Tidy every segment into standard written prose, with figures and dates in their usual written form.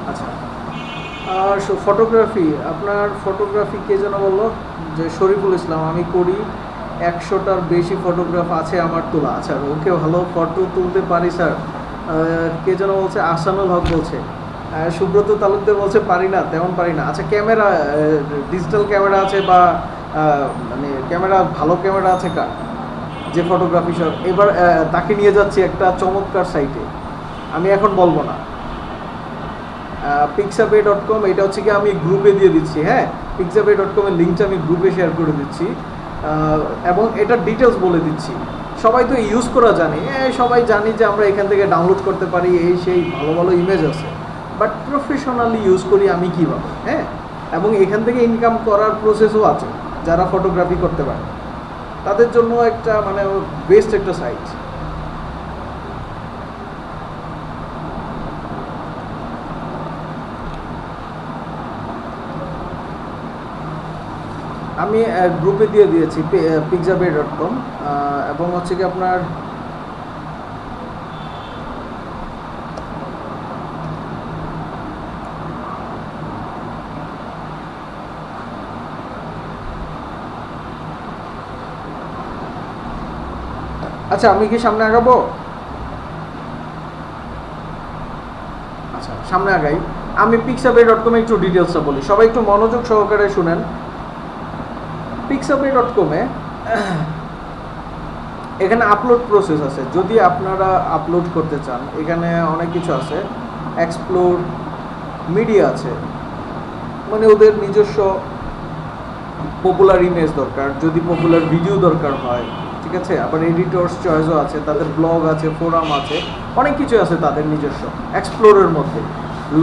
আচ্ছা, আর ফটোগ্রাফি, আপনার ফটোগ্রাফি কে যেন বললো, যে শরীফুল ইসলাম, আমি করি, 100টার বেশি ফটোগ্রাফ আছে আমার তোলা। আচ্ছা, ওকে, ভালো ফটো তুলতে পারি স্যার। কে যেন বলছে, আহসানুল হক বলছে। সুব্রত তালুকদার বলছে পারি না, তেমন পারি না। আচ্ছা, ক্যামেরা, ডিজিটাল ক্যামেরা আছে বা মানে ক্যামেরা, ভালো ক্যামেরা আছে কার, যে ফটোগ্রাফি সব, এবার তাকে নিয়ে যাচ্ছি একটা চমৎকার সাইটে, আমি এখন বলবো না। pixabay.com, এটা হচ্ছে কি আমি গ্রুপে দিয়ে দিচ্ছি, হ্যাঁ, pixabay.com এর লিঙ্কটা আমি গ্রুপে শেয়ার করে দিচ্ছি, এবং এটার ডিটেলস বলে দিচ্ছি। সবাই তো ইউজ করা জানি, সবাই জানি যে আমরা এখান থেকে ডাউনলোড করতে পারি, এই সেই ভালো ভালো ইমেজ আছে, বাট প্রফেশনালি ইউজ করি আমি কীভাবে, হ্যাঁ, এবং এখান থেকে ইনকাম করার প্রসেসও আছে। যারা ফটোগ্রাফি করতে পারে তাদের জন্য একটা মানে বেস্ট একটা সাইট। আমি গ্রুপে দিয়ে দিয়েছি, pixabay.com, এবং হচ্ছে কি আপনার আচ্ছা, আমি কি সামনে আগাবো? আচ্ছা, সামনে আগাই। আমি pixabay.com একটু ডিটেলসটা বলি, সবাই একটু মনোযোগ সহকারে শুনেন। pixabay.com-এ এখানে আপলোড প্রসেস আছে, যদি আপনারা আপলোড করতে চান এখানে অনেক কিছু আছে। এক্সপ্লোর, মিডিয়া আছে, মানে ওদের নিজস্ব পপুলার ইমেজ দরকার, যদি পপুলার ভিডিও দরকার হয়, ঠিক আছে। আবার এডিটরস চয়েসও আছে, তাদের ব্লগ আছে, ফোরাম আছে, অনেক কিছু আছে তাদের নিজস্ব। এক্সপ্লোরের মধ্যে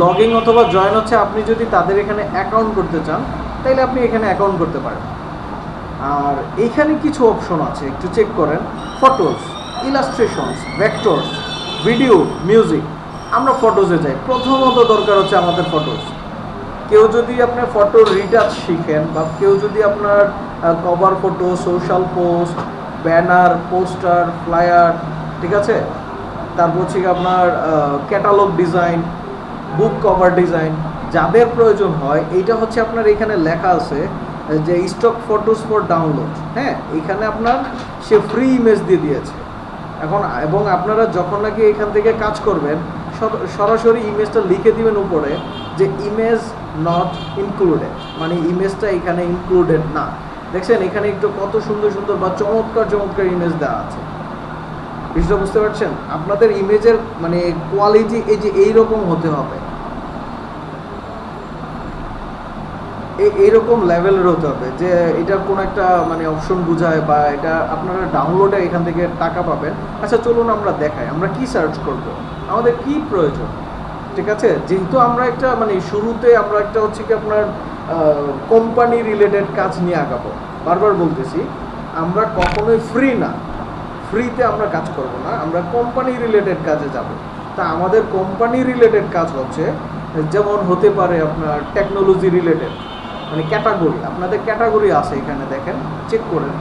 লগিং অথবা জয়েন হচ্ছে, আপনি যদি তাদের এখানে অ্যাকাউন্ট করতে চান তাহলে আপনি এখানে অ্যাকাউন্ট করতে পারেন। আর এইখানে কিছু অপশন আছে, একটু চেক করেন। Photos, illustrations, vectors, video, music. আমরা ফটোজে যাই, প্রথমত দরকার হচ্ছে আমাদের ফটোস। কেউ যদি আপনার ফটো রিটাচ শিখেন, বা কেউ যদি আপনার cover photo, social post, banner, poster, flyer, ঠিক আছে, তারপর হচ্ছে আপনার ক্যাটালগ ডিজাইন, বুক কভার ডিজাইন, যাদের প্রয়োজন হয়, এইটা হচ্ছে আপনার এখানে লেখা আছে যে স্টক ফটোস ফর ডাউনলোড, হ্যাঁ, এখানে আপনার সে ফ্রি ইমেজ দিয়ে দিয়েছে এখন। এবং আপনারা যখন নাকি এখান থেকে কাজ করবেন, সরাসরি ইমেজটা লিখে দিবেন উপরে যে ইমেজ নট ইনক্লুডেড, মানে ইমেজটা এখানে ইনক্লুডেড না। দেখছেন এখানে একটু কত সুন্দর সুন্দর বা চমৎকার চমৎকার ইমেজ দেওয়া আছে, বিষয়টা বুঝতে পারছেন? আপনাদের ইমেজের মানে কোয়ালিটি এই যে এইরকম হতে হবে, এইরকম লেভেলের হতে হবে যে এটা কোনো একটা মানে অপশন বুঝায়, বা এটা আপনারা ডাউনলোডে এখান থেকে টাকা পাবেন। আচ্ছা, চলুন আমরা দেখাই আমরা কি সার্চ করব, আমাদের কি প্রয়োজন, ঠিক আছে। যেহেতু আমরা একটা মানে শুরুতে আমরা একটা হচ্ছে কি আপনার কোম্পানি রিলেটেড কাজ নিয়ে আগাবো, বারবার বলতেছি, আমরা কখনোই ফ্রি না, ফ্রিতে আমরা কাজ করব না, আমরা কোম্পানি রিলেটেড কাজে যাব। তা আমাদের কোম্পানি রিলেটেড কাজ হচ্ছে, যেমন হতে পারে আপনার টেকনোলজি রিলেটেড, মানে ক্যাটাগরি, আপনাদের ক্যাটাগরি আছে এখানে, দেখেন, চেক করেন।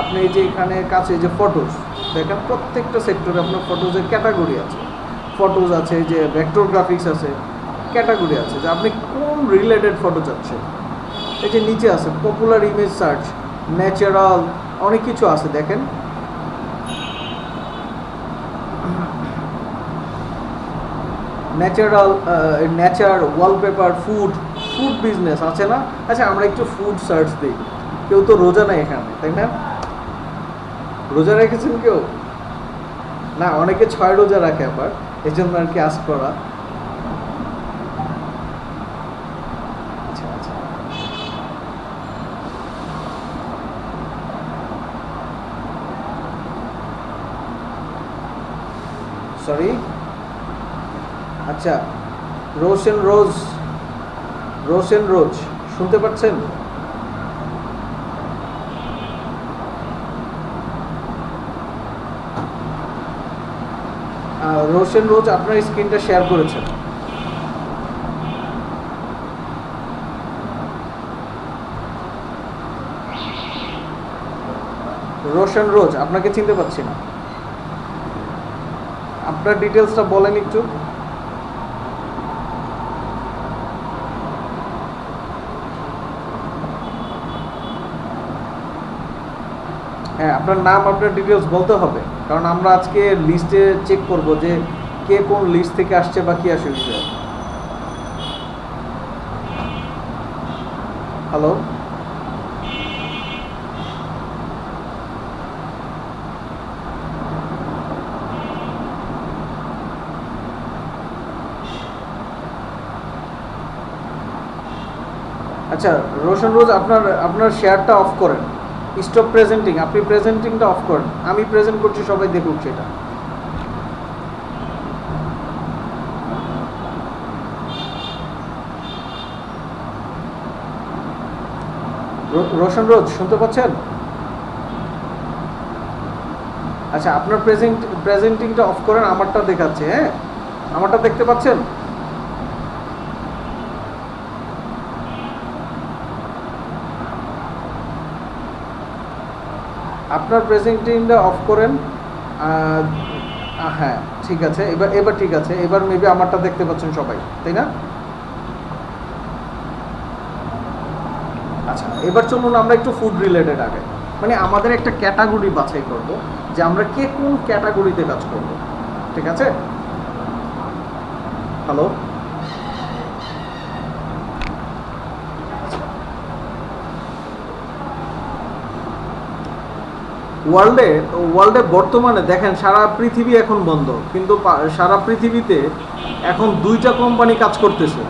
আপনি এই যে এখানে কাছে যে ফটোজ দেখেন, প্রত্যেকটা সেক্টরে আপনার ফটোজের ক্যাটাগরি আছে। ফটোজ আছে, যে ভেক্টর গ্রাফিক্স আছে, ক্যাটাগরি আছে যে আপনি কোন রিলেটেড ফটো চাচ্ছেন। এই যে নিচে আছে পপুলার ইমেজ সার্চ, ন্যাচারাল, অনেক কিছু আছে দেখেন। Natural, nature, wallpaper, food, food business আছে না। আচ্ছা, আমরা একটু ফুড সার্চ দিই। কেউ তো রোজা নাই এখানে, তাই না? রোজা রেখেছেন কেউ? না, অনেকে 6 রোজা রাখে, আবার এই জন্য আর কি আজ করা। আচ্ছা আচ্ছা, সরি। আচ্ছা, রোশন রোজ, রোশন রোজ, শুনতে পাচ্ছেন? রোশন রোজ আপনার স্ক্রিনটা শেয়ার করেছেন। রোশন রোজ, আপনাকে চিনতে পাচ্ছি না, আপনার ডিটেলসটা বলেন একটু। হ্যাঁ, আপনার নাম, আপনার ডিটেলস বলতে হবে, কারণ আমরা আজকে লিস্টে চেক করব যে কে কোন লিস্ট থেকে আসছে বা কি আসে বিষয়ে। হ্যালো। আচ্ছা রোশন রোজ, আপনার আপনার শেয়ারটা অফ করেন, স্টপ প্রেজেন্টিং, আপনি প্রেজেন্টিংটা অফ করেন, আমি প্রেজেন্ট করছি, সবাই দেখুক সেটা। রোশন রোজ শুনতে পাচ্ছেন? আচ্ছা আপনার প্রেজেন্টিংটা অফ করেন, আমারটা দেখাচ্ছে, হ্যাঁ আমারটা দেখতে পাচ্ছেন? আপনার প্রেজেন্টিংটা অফ করেন। হ্যাঁ ঠিক আছে, এবার এবার ঠিক আছে, এবার মেবি আমারটা দেখতে পাচ্ছেন সবাই, তাই না? আচ্ছা এবার চলুন আমরা একটু ফুড রিলেটেড আগে, মানে আমাদের একটা ক্যাটাগরি বাছাই করব যে আমরা কে কোন ক্যাটাগরিতে কাজ করব, ঠিক আছে? হ্যালো। ওয়ার্ল্ডে ওয়ার্ল্ডে বর্তমানে দেখেন সারা পৃথিবী এখন বন্ধ, কিন্তু সারা পৃথিবীতে এখন 2টা কোম্পানি কাজ করতেছে।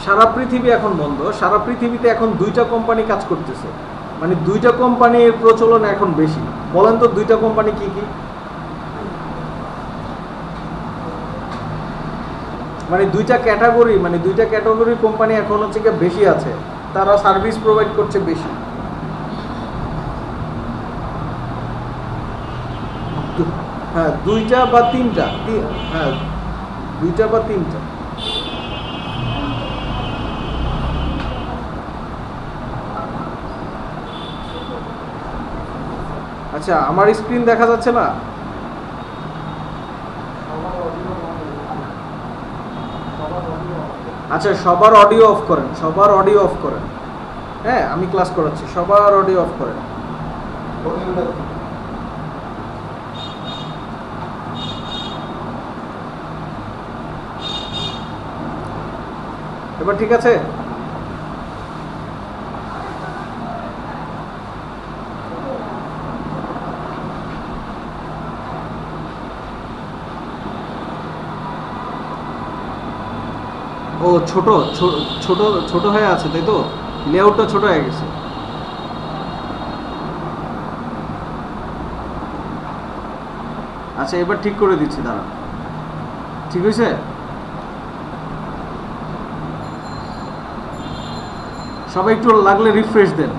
সারা পৃথিবী এখন বন্ধ, সারা পৃথিবীতে এখন 2টা কোম্পানি কাজ করতেছে, মানে 2টা কোম্পানির প্রচলন এখন বেশি। বলেন তো 2টা কোম্পানি কি কি? মানে 2টা ক্যাটাগরি কোম্পানি এখন হচ্ছে কি বেশি আছে, তারা সার্ভিস প্রোভাইড করছে বেশি। হ্যাঁ 2টা বা 3টা, হ্যাঁ 2টা বা 3টা। আচ্ছা আমার স্ক্রিন দেখা যাচ্ছে না? আচ্ছা সবার অডিও অফ করেন, সবার অডিও অফ করেন। হ্যাঁ আমি ক্লাস করাচ্ছি, সবার অডিও অফ করেন। এবার ঠিক আছে? ও ছোট ছোট ছোট হয়ে আছে তাই তো, লেআউটটা ছোট হয়ে গেছে। আচ্ছা এবার ঠিক করে দিচ্ছি, দাঁড়া। ঠিক হয়েছে? সবাই একটু লাগলে রিফ্রেশ দেন।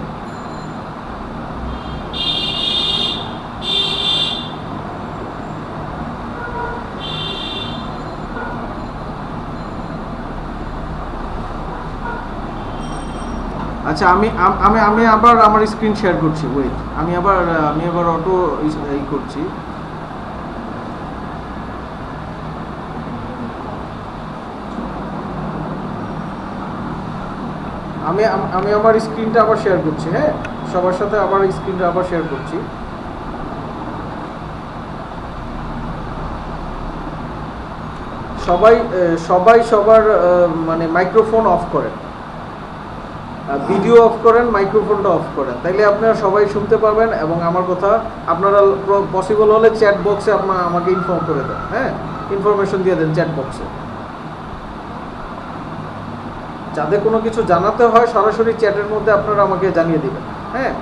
আচ্ছা আমি আমি আবার আমার স্ক্রিন শেয়ার করছি, ওয়েট, আমি আবার অটো এই করছি। আমি আমি আমার স্ক্রিনটা আবার শেয়ার করছি, হ্যাঁ সবার সাথে আবার স্ক্রিনটা আবার শেয়ার করছি। সবাই সবাই সবার মানে মাইক্রোফোন অফ করেন, ভিডিও অফ করেন, মাইক্রোফোনটা অফ করেন, তাইলে আপনারা সবাই শুনতে পারবেন। এবং আমার কথা আপনারা পসিবল হলে চ্যাট বক্সে আপনারা আমাকে ইনফর্ম করে দেন, হ্যাঁ ইনফরমেশন দিয়ে দেন চ্যাট বক্সে। যাদের কোনো কিছু জানাতে হয় সরাসরি চ্যাটের মধ্যে আপনারা আমাকে জানিয়ে দিবেন, হ্যাঁ।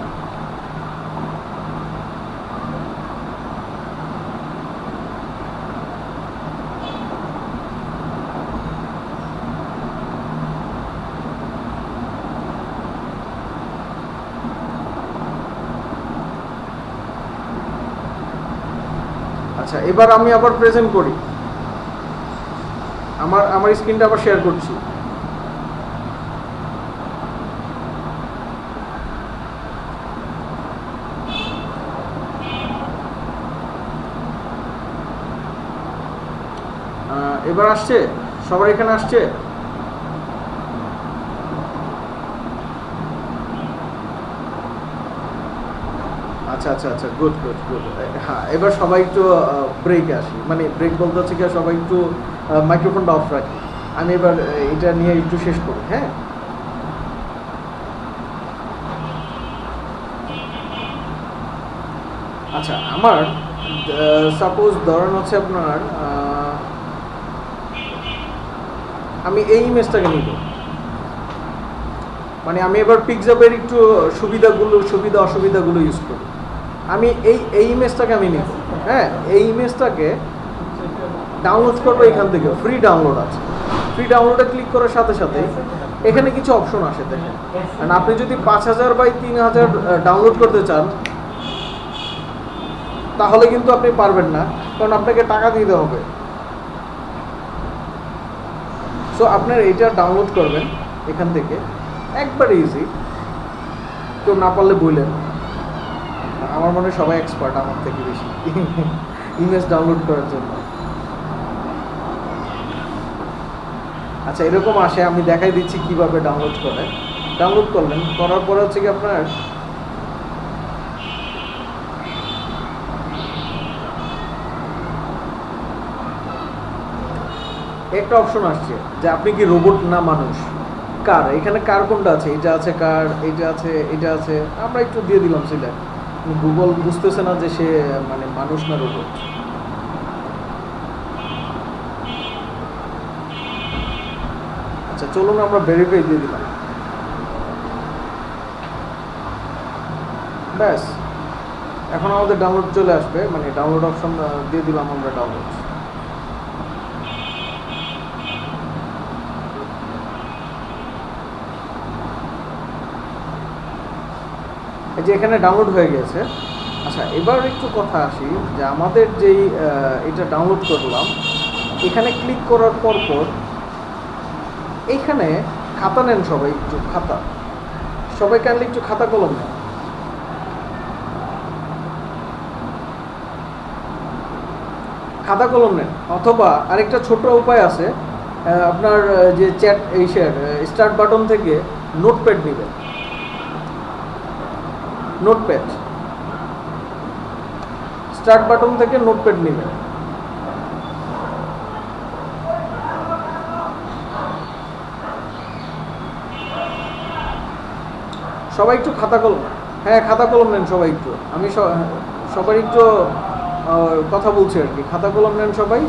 আচ্ছা এবার আমি আবার প্রেজেন্ট করি, আমার স্ক্রিনটা আবার শেয়ার করছি। এবার আসছে? সবার এখানে আসছে? আচ্ছা আচ্ছা আচ্ছা, গুড গুড গুড। হ্যাঁ, এবার সবাই একটু ব্রেকে আসি, মানে ব্রেক বলতে হচ্ছে কি, সবাই একটু মাইক্রোফোনটা অফ রাখি। আমি এবার এটা নিয়ে একটু শেষ করি, হ্যাঁ। আচ্ছা, আমার সাপোজ ধরেন হচ্ছে আপনার আমি এই ইমেজটাকে নিব, মানে আমি এবার পিকজাপের একটু সুবিধা অসুবিধাগুলো ইউজ করি। আমি এই ইমেজটাকে আমি নিব, হ্যাঁ। এই ইমেজটাকে ডাউনলোড করবো এখান থেকে, ফ্রি ডাউনলোড আছে। ফ্রি ডাউনলোডে ক্লিক করার সাথে সাথে এখানে কিছু অপশন আসে, দেখেন। আর আপনি যদি 5000 বাই 3000 ডাউনলোড করতে চান, তাহলে কিন্তু আপনি পারবেন না, কারণ আপনাকে টাকা দিতে হবে। সো আপনার এইটা ডাউনলোড করবেন এখান থেকে, একবারে ইজি। কেউ না পারলে বললেন, আমার মনে হয় সবাই এক্সপার্ট আমার থেকে বেশি ইমেজ ডাউনলোড করার জন্য। আচ্ছা, এরকম আসে, আমি দেখাই দিচ্ছি কিভাবে ডাউনলোড করে। ডাউনলোড করলেন, করার পরে হচ্ছে কি আপনার একটা অপশন আসছে যে আপনি কি রোবট না মানুষ। কার, এখানে কার কোনটা আছে, এটা আছে কার, এটা আছে, এটা আছে। আমরা একটু দিয়ে দিলাম সিলেক্ট। গুগল বুঝতেছে না যে সে মানে মানুষ না রোবট। আচ্ছা, চলুন আমরা ভেরিফাই দিয়ে দিলাম, ব্যাস। এখন আমাদের ডাউনলোড চলে আসবে, মানে ডাউনলোড অপশন দিয়ে দিলাম আমরা, ডাউনলোড। এই যে এখানে ডাউনলোড হয়ে গেছে। আচ্ছা, এবার একটু কথা আসি যে আমাদের যেই এটা ডাউনলোড করলাম, এখানে ক্লিক করার পর এইখানে খাতা নেন সবাই, একটু খাতা, সবাই কাইন্ডলি একটু খাতা কলম নেন। খাতা কলম নেন, অথবা আরেকটা ছোট উপায় আছে, আপনার যে চ্যাট এই স্টার্ট বাটন থেকে নোটপ্যাড নেবেন। নোটপ্যাড, স্টার্ট বাটন থেকে নোটপ্যাড নেবেন। সবাই একটু খাতা কলম, হ্যাঁ খাতা কলম নেন সবাই একটু। আমি সবাই একটু কথা বলছি আর কি, খাতা কলম নেন সবাই।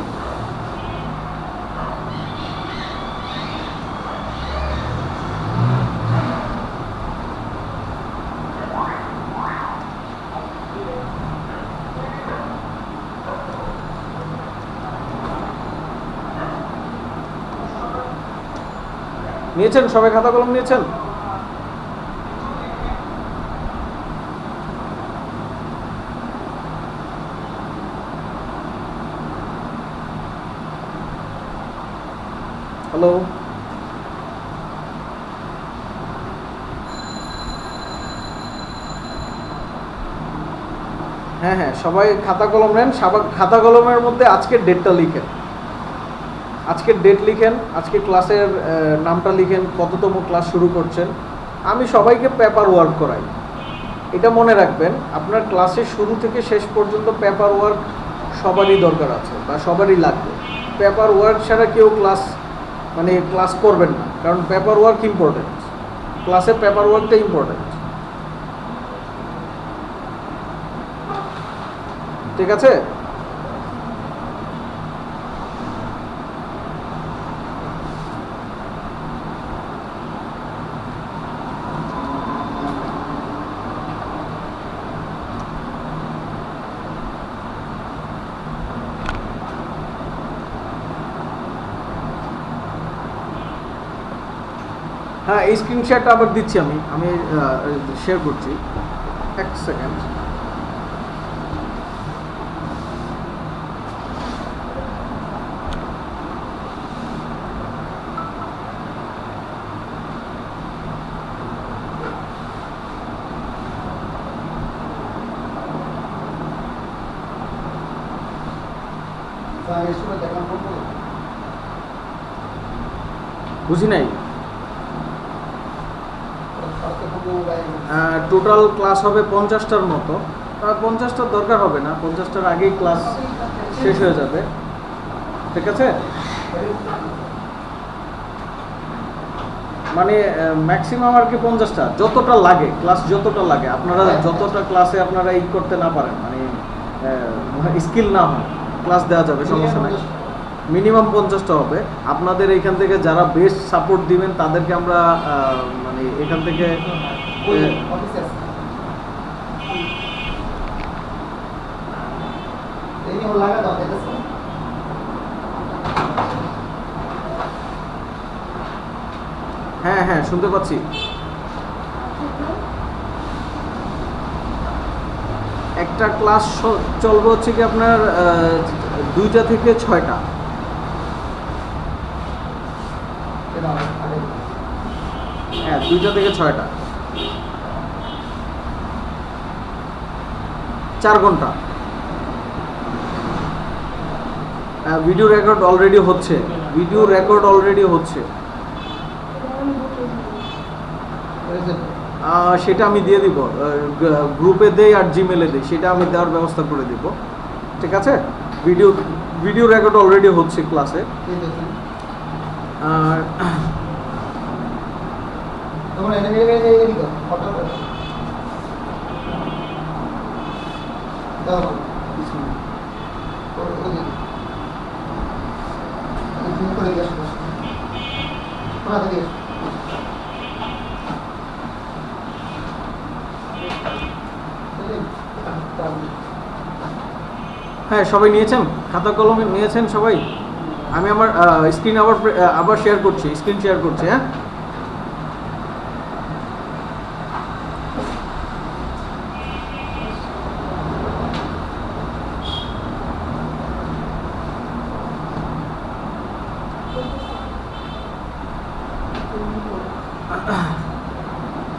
নিয়েছেন সবাই, খাতা কলম নিয়েছেন? হ্যালো, হ্যাঁ হ্যাঁ, সবাই খাতা কলম নেন। খাতা কলমের মধ্যে আজকের ডেটটা লিখেন, আজকের ডেট লিখেন, আজকে ক্লাসের নামটা লিখেন, কততম ক্লাস শুরু করছেন। আমি সবাইকে পেপার ওয়ার্ক করাই, এটা মনে রাখবেন। আপনার ক্লাসের শুরু থেকে শেষ পর্যন্ত পেপার ওয়ার্ক সবারই দরকার আছে বা সবারই লাগবে। পেপার ওয়ার্ক ছাড়া কেউ ক্লাস করবেন না, কারণ পেপার ওয়ার্ক ইম্পর্টেন্ট, ক্লাসে পেপার ওয়ার্কটা ইম্পর্টেন্ট। ঠিক আছে? হ্যাঁ, এই স্ক্রিনশটটা আবার দিচ্ছি, আমি শেয়ার করছি, এক সেকেন্ড। বুঝি নাই, টোটাল ক্লাস হবে 50টার মতো। 50টার দরকার হবে না, 50টার আগেই ক্লাস শেষ হয়ে যাবে, ঠিক আছে? মানে ম্যাক্সিমাম আর কি 50টা, যতটা লাগে ক্লাস, যতটা লাগে আপনারা, যতটা ক্লাসে আপনারা ই করতে না পারেন, মানে স্কিল না হয়, ক্লাস দেওয়া যাবে, সমস্যা নাই। মিনিমাম 50টা হবে। আপনাদের এখান থেকে যারা বেস্ট সাপোর্ট দিবেন তাদেরকে আমরা মানে এখান থেকে হ্যাঁ হ্যাঁ শুনতে পাচ্ছি। একটা ক্লাস চলবে হচ্ছে কি আপনার 2টা থেকে 6টা। হ্যাঁ 2টা থেকে 6টা, 4 ঘন্টা। ভিডিও রেকর্ড অলরেডি হচ্ছে, ভিডিও রেকর্ড অলরেডি হচ্ছে। সেটা আমি দিয়ে দিব, গ্রুপে দেই আর জিমেলে দেই, সেটা আমি দেওয়ার ব্যবস্থা করে দিব, ঠিক আছে? ভিডিও রেকর্ড অলরেডি হচ্ছে ক্লাসে। আর হ্যাঁ সবাই নিয়েছেন, খাতা কলম নিয়েছেন সবাই? আমি আমার স্ক্রিন আবার শেয়ার করছি, স্ক্রিন শেয়ার করছি। হ্যাঁ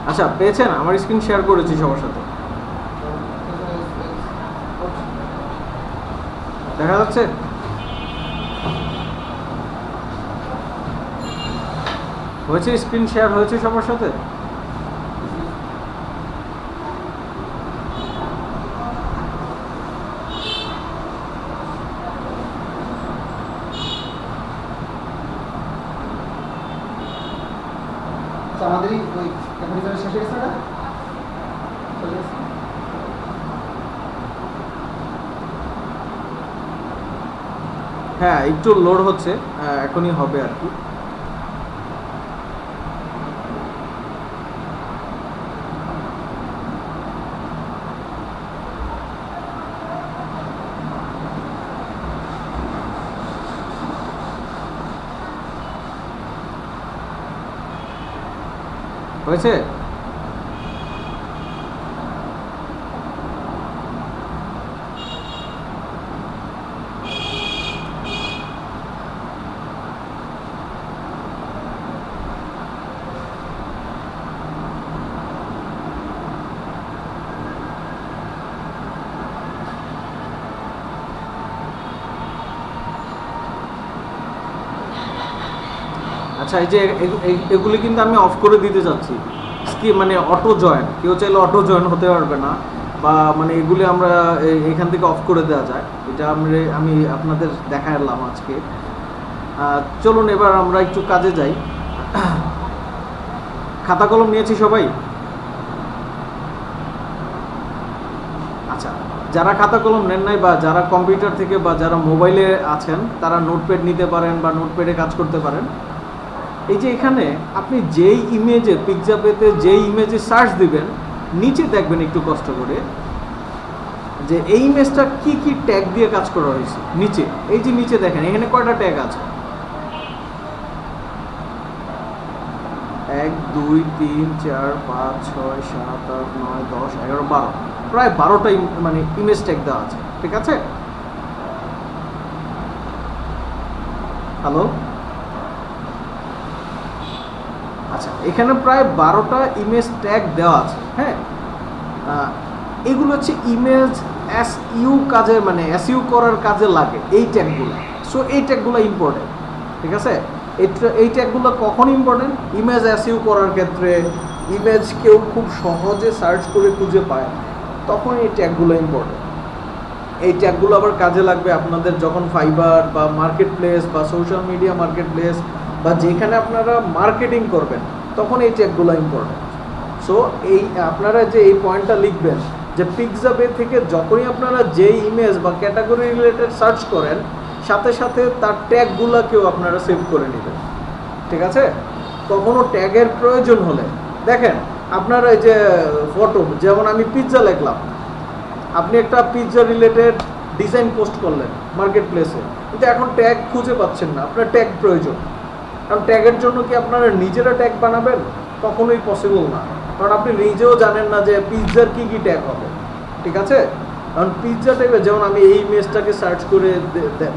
আচ্ছা, পেয়েছেন? আমার স্ক্রিন শেয়ার করেছি সবার সাথে, দেখা যাচ্ছে? হয়েছে, স্ক্রিন শেয়ার হয়েছে সবার সাথে? আমাদেরই ওই শেষ হয়ে গেছে না? হ্যাঁ একটু লোড হচ্ছে, এখনই হবে আর কি। হয়েছে? আচ্ছা, এই যে এগুলি কিন্তু আমি অফ করে দিতে চাচ্ছি, মানে অটো জয়েন, কেউ চাইলে অটো জয়েন হতে পারবে না, বা মানে এগুলি আমরা এখান থেকে অফ করে দেওয়া যায়, এটা আমি আপনাদের দেখালাম আজকে। চলুন এবার আমরা একটু কাজে যাই। খাতা কলম নিয়েছি সবাই? আচ্ছা, যারা খাতা কলম নেন নাই বা যারা কম্পিউটার থেকে বা যারা মোবাইলে আছেন তারা নোটপ্যাড নিতে পারেন বা নোটপ্যাডে কাজ করতে পারেন। এই যে এখানে আপনি যেই ইমেজে পিকজাপেতে যেই ইমেজে সার্চ দিবেন, নিচে দেখবেন একটু কষ্ট করে যে এই ইমেজটা কি কি ট্যাগ দিয়ে কাজ করা হয়েছে। নিচে এই যে নিচে দেখেন এখানে কয়টা ট্যাগ আছে, 1 2 3 4 5 6 7 8 9 10 11 12, প্রায় 12টা মানে ইমেজ ট্যাগ দেওয়া আছে, ঠিক আছে? হ্যালো, আচ্ছা, এখানে প্রায় 12টা ইমেজ ট্যাগ দেওয়া আছে। হ্যাঁ, এগুলো হচ্ছে ইমেজ এসইউ কাজে, মানে এসইউ করার কাজে লাগে এই ট্যাগগুলো। সো এই ট্যাগগুলো ইম্পর্টেন্ট, ঠিক আছে? এই ট্যাগগুলো কখন ইম্পর্টেন্ট? ইমেজ এসইউ করার ক্ষেত্রে, ইমেজ কেউ খুব সহজে সার্চ করে খুঁজে পায়, তখন এই ট্যাগগুলো ইম্পর্টেন্ট। এই ট্যাগগুলো আবার কাজে লাগবে আপনাদের যখন ফাইবার বা মার্কেট প্লেস বা সোশ্যাল মিডিয়া মার্কেট প্লেস বা যেখানে আপনারা মার্কেটিং করবেন, তখন এই ট্যাগগুলো ইম্পর্টেন্ট। সো এই আপনারা যে এই পয়েন্টটা লিখবেন যে পিক্সাবে থেকে যখনই আপনারা যেই ইমেজ বা ক্যাটাগরি রিলেটেড সার্চ করেন, সাথে সাথে তার ট্যাগগুলোকেও আপনারা সেভ করে নেবেন, ঠিক আছে? কখনো ট্যাগের প্রয়োজন হলে দেখেন আপনারা এই যে ফটো, যেমন আমি পিৎজা লিখলাম, আপনি একটা পিৎজা রিলেটেড ডিজাইন পোস্ট করলেন মার্কেট প্লেসে, কিন্তু এখন ট্যাগ খুঁজে পাচ্ছেন না, আপনার ট্যাগ প্রয়োজন। কারণ ট্যাগের জন্য কি আপনারা নিজেরা ট্যাগ বানাবেন? কখনোই পসিবল না, কারণ আপনি নিজেও জানেন না যে পিৎজার কী কী ট্যাগ হবে, ঠিক আছে? কারণ পিৎজা ট্যাগে যেমন আমি এই ইমেজটাকে সার্চ করে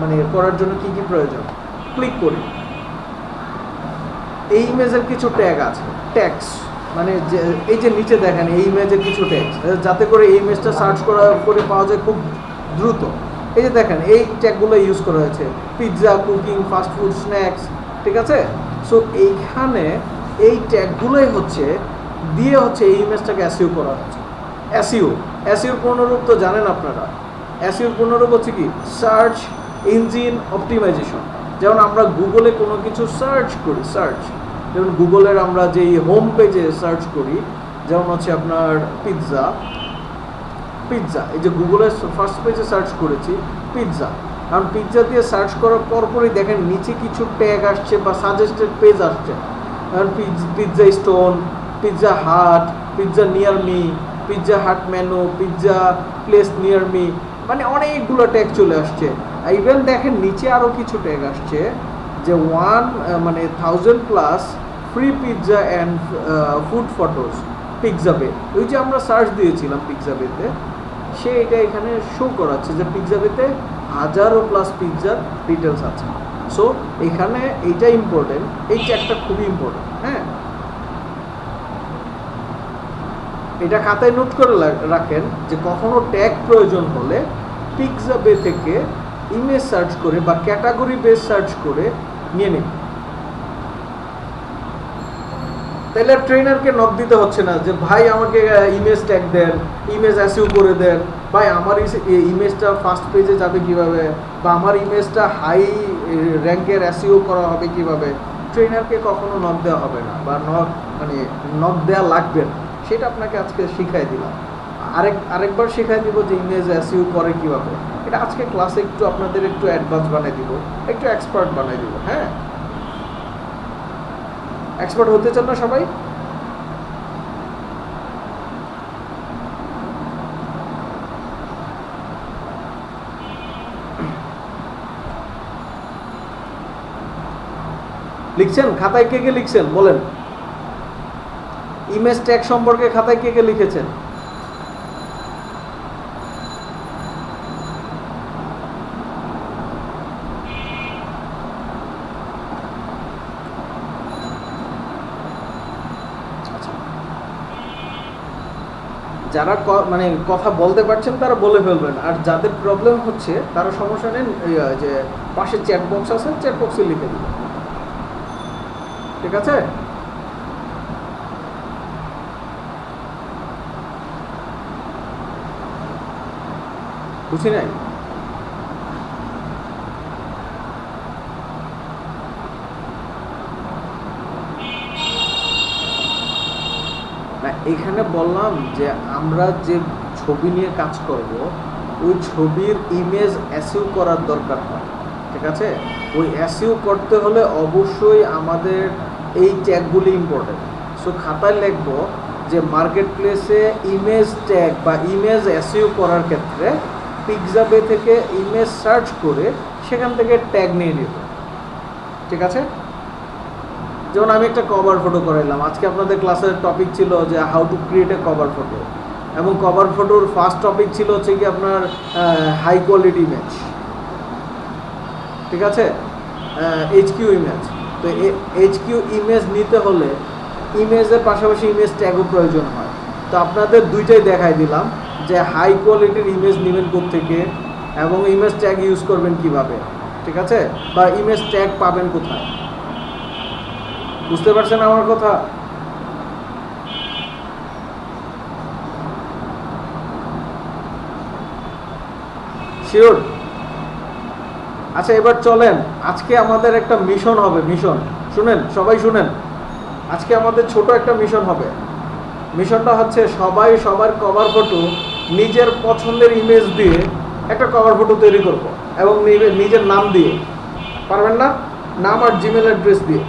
মানে করার জন্য কী কী প্রয়োজন, ক্লিক করি, এই ইমেজের কিছু ট্যাগ আছে, ট্যাগস মানে যে এই যে নিচে দেখেন এই ইমেজের কিছু ট্যাগস, যাতে করে এই ইমেজটা সার্চ করে পাওয়া যায় খুব দ্রুত। এই যে দেখেন এই ট্যাগগুলো ইউজ করা হয়েছে, pizza, cooking, fast food, snacks, ঠিক আছে? সো এইখানে এই ট্যাগগুলোই হচ্ছে দিয়ে হচ্ছে এই ইমেজটাকে এসইও করা হচ্ছে। এসইওর পূর্ণরূপ তো জানেন আপনারা, এসইওর পূর্ণরূপ হচ্ছে কি? Search engine optimization. যেমন আমরা গুগলে কোনো কিছু সার্চ করি, যেমন গুগলের আমরা যেই হোম পেজে সার্চ করি, যেমন হচ্ছে আপনার পিৎজা, এই যে গুগলের ফার্স্ট পেজে সার্চ করেছি পিৎজা, কারণ পিৎজা দিয়ে সার্চ করার পরপরই দেখেন নিচে কিছু ট্যাগ আসছে বা সাজেস্টেড পেজ আসছে, কারণ pizza stone, Pizza Hut, pizza near me, Pizza Hut menu, pizza place near me, মানে অনেকগুলো ট্যাগ চলে আসছে। ইভেন দেখেন নিচে আরও কিছু ট্যাগ আসছে যে 1000+ free pizza and food photos পিক্সাবে। ওই যে আমরা সার্চ দিয়েছিলাম পিক্সাবেতে, সে এটা এখানে শো করাচ্ছে যে পিক্সাবেতে 1000+ পিৎজার ডিটেলস আছে। সো এখানে এইটা ইম্পর্টেন্ট, এই ট্যাগটা খুবই ইম্পর্টেন্ট, হ্যাঁ? এটা খাতায় নোট করে রাখেন যে কখনো ট্যাগ প্রয়োজন হলে পিক্সাবে থেকে ইমেজ সার্চ করে বা ক্যাটাগরি বেস সার্চ করে নিয়ে নিন। তাহলে ট্রেনারকে নক দিতে হচ্ছে না যে ভাই আমাকে ইমেজ ট্যাগ দেন, ইমেজ এসইও করে দেন, ভাই আমার ইমেজটা ফার্স্ট পেজে যাবে কিভাবে, বা আমার ইমেজটা হাই র্যাঙ্কের এসইও করা হবে কিভাবে। ট্রেনারকে কখনো নক দেওয়া হবে না, বা নক দেওয়া লাগবে না, সেটা আপনাকে আজকে শিখাই দিলাম। আরেকবার শিখাই দিব যে ইমেজ এসইও করে কিভাবে। এটা আজকে ক্লাসে একটু আপনাদের একটু অ্যাডভান্স বানাই দিব, একটু এক্সপার্ট বানাই দিব, হ্যাঁ? এক্সপার্ট হতে চান না সবাই? লিখছেন খাতায়? কে কে লিখছেন বলেন? ইমেজ ট্যাগ সম্পর্কে খাতায় কে কে লিখেছেন? যারা মানে কথা বলতে পারছেন তারা বলে ফেলবেন, আর যাদের প্রবলেম হচ্ছে তারা সমস্যা নেন, যে পাশে চ্যাট বক্স আছে, চ্যাট বক্সে লিখে দিবেন, ঠিক আছে? বুঝি নাই? না, এখানে বললাম যে আমরা যে ছবি নিয়ে কাজ করব, ওই ছবির ইমেজ এসইও করার দরকার হয়, ঠিক আছে? ওই এসইও করতে হলে অবশ্যই আমাদের এই ট্যাগগুলি ইম্পর্টেন্ট। সো খাতায় লিখবো যে মার্কেট প্লেসে ইমেজ ট্যাগ বা ইমেজ এসইও করার ক্ষেত্রে পিক্সাবে থেকে ইমেজ সার্চ করে সেখান থেকে ট্যাগ নিয়ে নিব, ঠিক আছে? যেমন আমি একটা কভার ফটো করাইলাম, আজকে আপনাদের ক্লাসের টপিক ছিল যে how to create a cover photo, এবং কভার ফটোর ফার্স্ট টপিক ছিল হচ্ছে কি আপনার হাই কোয়ালিটি ইমেজ, ঠিক আছে? HQ image. তো এইচকিউ ইমেজ নিতে হলে ইমেজের পাশাপাশি ইমেজ ট্যাগও প্রয়োজন হয়। তো আপনাদের দুইটাই দেখাই দিলাম যে হাই কোয়ালিটির ইমেজ নেবেন কোত্থেকে এবং ইমেজ ট্যাগ ইউজ করবেন কিভাবে, ঠিক আছে? বা ইমেজ ট্যাগ পাবেন কোথায়, বুঝতে পারছেন আমার কথা? শিওর? আচ্ছা এবার চলেন, আজকে আমাদের একটা মিশন হবে। মিশন শুনেন, সবাই শুনেন, আজকে আমাদের ছোট একটা মিশন হবে। মিশনটা হচ্ছে সবাই সবার কভার ফটো নিজের পছন্দের ইমেজ দিয়ে একটা কভার ফটো তৈরি করব এবং নিজের নাম দিয়ে। পারবেন না? নাম আর জিমেল অ্যাড্রেস দিয়ে।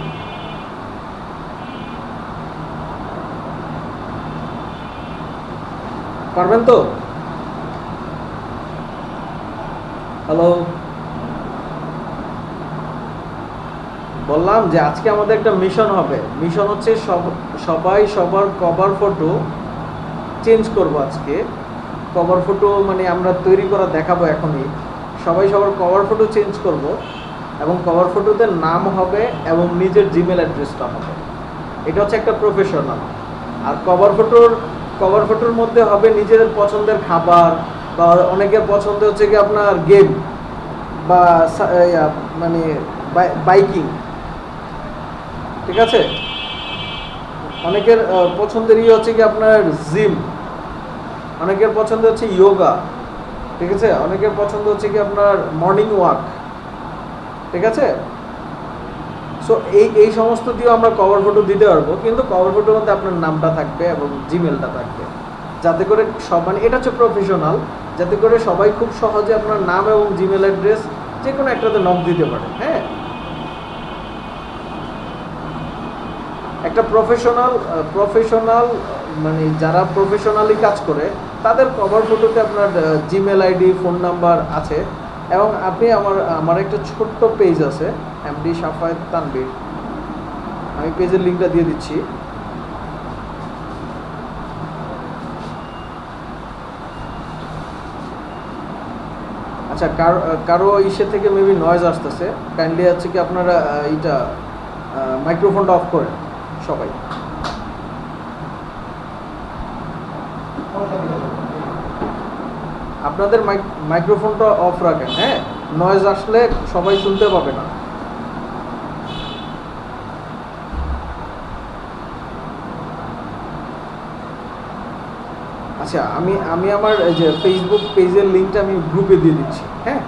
পারবেন তো? হ্যালো, বললাম যে আজকে আমাদের একটা মিশন হবে। মিশন হচ্ছে সবাই সবার কভার ফটো চেঞ্জ করব আজকে। কভার ফটো মানে আমরা তৈরি করা দেখাবো এখনই। সবাই সবার কভার ফটো চেঞ্জ করব এবং কভার ফটোতে নাম হবে এবং নিজের জিমেল অ্যাড্রেসটা হবে। এটা হচ্ছে একটা প্রফেশনাল। আর কভার ফটোর মধ্যে হবে নিজেদের পছন্দের খাবার, বা অনেকের পছন্দ হচ্ছে কি আপনার গেম বা মানে বাইকিং, ঠিক আছে? অনেকের পছন্দের হচ্ছে কি আপনার জিম, অনেকের পছন্দ হচ্ছে যোগা, ঠিক আছে? অনেকের পছন্দ হচ্ছে কি আপনার মর্নিং ওয়াক, ঠিক আছে? সো এই সমস্ত দিয়েও আমরা কভার ফটো দিতে পারবো, কিন্তু কভার ফটোর মধ্যে আপনার নামটা থাকবে এবং জিমেলটা থাকবে, যাতে করে সব মানে এটা হচ্ছে প্রফেশনাল, যাতে করে সবাই খুব সহজে আপনার নাম এবং জিমেল অ্যাড্রেস যে কোনো একটাতে নক দিতে পারে। হ্যাঁ, একটা প্রফেশনাল মানে যারা প্রফেশনালি কাজ করে তাদের কভার ফটোতে আপনার জিমেল আইডি, ফোন নাম্বার আছে। এবং আপনি আমার একটা ছোট্ট পেজ আছে, এমডি সাফায়েত তানভীর, আমি পেজের লিঙ্কটা দিয়ে দিচ্ছি। আচ্ছা, কারো ইসে থেকে মেবি নয়েজ আসতেছে, কাইন্ডলি হচ্ছে কি আপনারা এইটা মাইক্রোফোনটা অফ করেন সবাই। আপনাদের মাইক্রোফোনটা অফ রাখেন, হ্যাঁ? নয়েজ আসলে সবাই শুনতে পাবে না। আচ্ছা, আমি আমার এই যে ফেসবুক পেজের লিঙ্কটা আমি গ্রুপে দিয়ে দিচ্ছি। হ্যাঁ,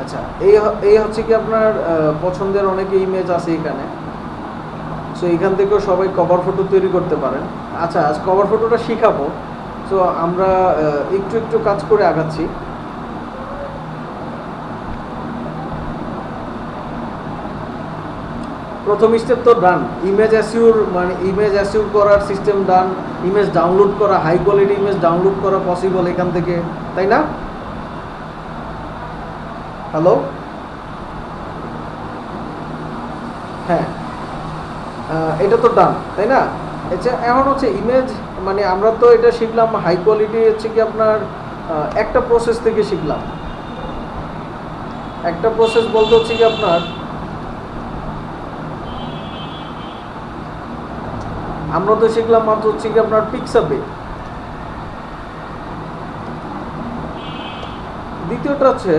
আচ্ছা, এই হচ্ছে কি আপনার পছন্দের অনেকে ইমেজ আছে এখানে। সো এখান থেকেও সবাই কভার ফটো তৈরি করতে পারেন। আচ্ছা, আজ কভার ফটোটা শিখাবো। সো আমরা একটু একটু কাজ করে আগাচ্ছি। প্রথম স্টেপ তো ডান, ইমেজ অ্যাসিউর করার সিস্টেম ডান, ইমেজ ডাউনলোড করা, হাই কোয়ালিটি ইমেজ ডাউনলোড করা পসিবল এখান থেকে, তাই না? হ্যালো, হ্যাঁ, এটা তো ডান, তাই না? আচ্ছা, এখন হচ্ছে ইমেজ মানে আমরা তো এটা শিখলাম হাই কোয়ালিটি হচ্ছে কি আপনার একটা প্রসেস থেকে শিখলাম। একটা প্রসেস বলতে হচ্ছে কি আপনার আমরা তো শিখলাম মাত্র হচ্ছে কি আপনার পিক্সাপে। দ্বিতীয়টা হচ্ছে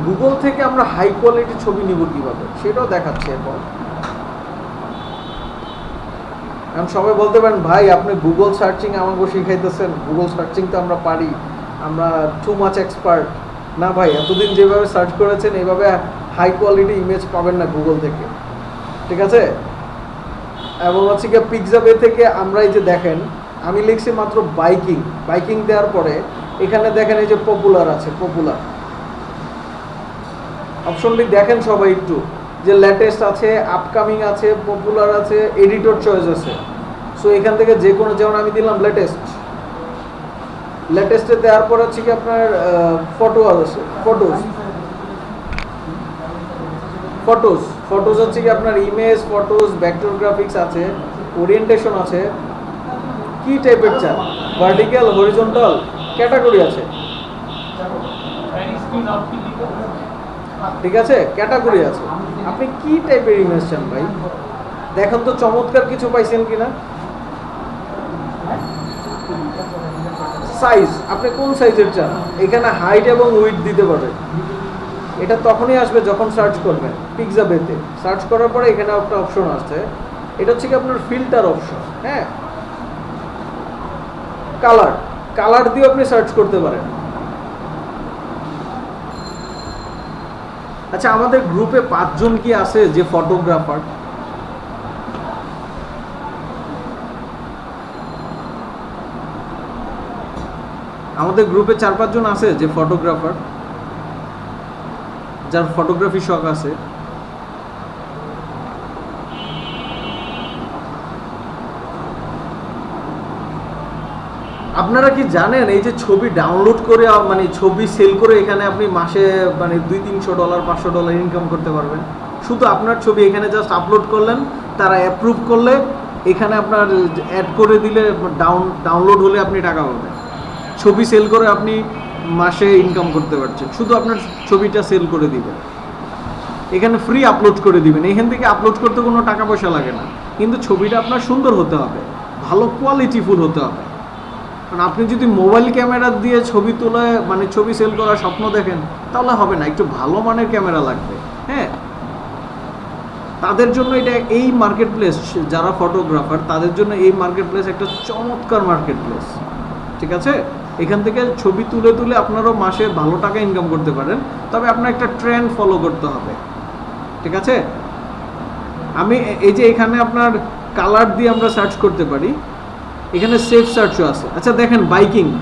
গুগল থেকে আমরা হাই কোয়ালিটি ছবি নিব কিভাবে, সেটাও দেখাচ্ছি। এখন সবাই বলতে পারেন, ভাই আপনি গুগল সার্চিং আমাকে শিখাইতেছেন। গুগল সার্চিং তো আমরা পারি, আমরা টু মাচ এক্সপার্ট। না ভাই, এতদিন যেভাবে সার্চ করেছেন এইভাবে হাই কোয়ালিটি ইমেজ পাবেন না গুগল থেকে, ঠিক আছে? এবং হচ্ছে কি পিক্সাপে থেকে আমরা এই যে দেখেন আমি লিখছি মাত্র বাইকিং দেওয়ার পরে এখানে দেখেন এই যে পপুলার আছে, পপুলার অপশনটি দেখেন সবাই একটু, যে লেটেস্ট আছে, আপকামিং আছে, পপুলার আছে, এডিটর চয়েস আছে। সো এখান থেকে যে কোনো, যেমন আমি দিলাম লেটেস্টে দেওয়ার পর হচ্ছে কি আপনার ফটো আছে, ফটোজ হচ্ছে কি আপনার ইমেজ, ফটোজ, ভেক্টর গ্রাফিক্স আছে, ওরিয়েন্টেশন আছে, কি টাইপের চান, ভার্টিক্যাল, হরিজন্টাল, ক্যাটাগরি আছে, ঠিক আছে? ক্যাটাগরি আছে। আপনি কি টাইপের ইমেজ চান ভাই? দেখেন তো চমৎকার কিছু পাইছেন কিনা। সাইজ আপনি কোন সাইজের চান, এখানে হাইট এবং উইডথ দিতে পারবেন। এটা তখনই আসবে যখন সার্চ করবেন পিক্সাবেতে। সার্চ করার পরে এখানে একটা অপশন আছে, এটা হচ্ছে কি আপনার ফিল্টার অপশন। হ্যাঁ, কালার দিয়ে আপনি সার্চ করতে পারেন। আচ্ছা, আমাদের গ্রুপে 5 জন কি আছে যে ফটোগ্রাফার? আমাদের গ্রুপে 4-5 জন আছে যে ফটোগ্রাফার, যার ফটোগ্রাফি শখ আছে। আপনারা কি জানেন এই যে ছবি ডাউনলোড করে মানে ছবি সেল করে এখানে আপনি মাসে মানে $200-300 $500 ইনকাম করতে পারবেন? শুধু আপনার ছবি এখানে জাস্ট আপলোড করলেন, তারা অ্যাপ্রুভ করলে এখানে আপনার অ্যাড করে দিলে ডাউনলোড হলে আপনি টাকা পাবেন। ছবি সেল করে আপনি মাসে ইনকাম করতে পারছেন, শুধু আপনার ছবিটা সেল করে দিবেন, এখানে ফ্রি আপলোড করে দিবেন। এখান থেকে আপলোড করতে কোনো টাকা পয়সা লাগে না, কিন্তু ছবিটা আপনার সুন্দর হতে হবে, ভালো কোয়ালিটিফুল হতে হবে। কারণ আপনি যদি মোবাইল ক্যামেরা দিয়ে ছবি তুলে মানে ছবি সেল করার স্বপ্ন দেখেন তাহলে হবে না, একটু ভালো মানের ক্যামেরা লাগবে। হ্যাঁ, তাদের জন্য এটা এই মার্কেট প্লেস, যারা ফটোগ্রাফার তাদের জন্য এই মার্কেট প্লেস একটা চমৎকার মার্কেট প্লেস। ঠিক আছে, এখান থেকে ছবি তুলে তুলে আপনারাও মাসে ভালো টাকা ইনকাম করতে পারেন, তবে আপনার একটা ট্রেন্ড ফলো করতে হবে। ঠিক আছে, আমি এই যে এখানে আপনার কালার দিয়ে আমরা সার্চ করতে পারি, এখানে সেফ সার্চও আছে। আচ্ছা দেখেন,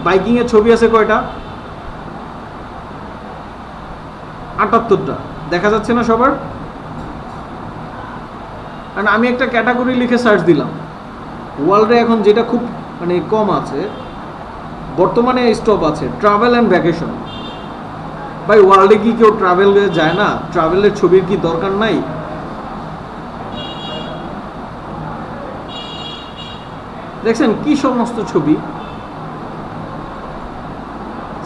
বাইকিংয়ের ছবি আছে কয়টা? 78টা। দেখা যাচ্ছে না সবার? কারণ আমি একটা ক্যাটাগরি লিখে সার্চ দিলাম, ওয়ার্ল্ডে এখন যেটা খুব মানে কম আছে বর্তমানে স্টপ আছে ট্রাভেল অ্যান্ড ভ্যাকেশন। ভাই, ওয়ার্ল্ডে কি কেউ ট্রাভেলে যায় না? ট্রাভেলের ছবির কি দরকার নাই? দেখছেন কি সমস্ত ছবি,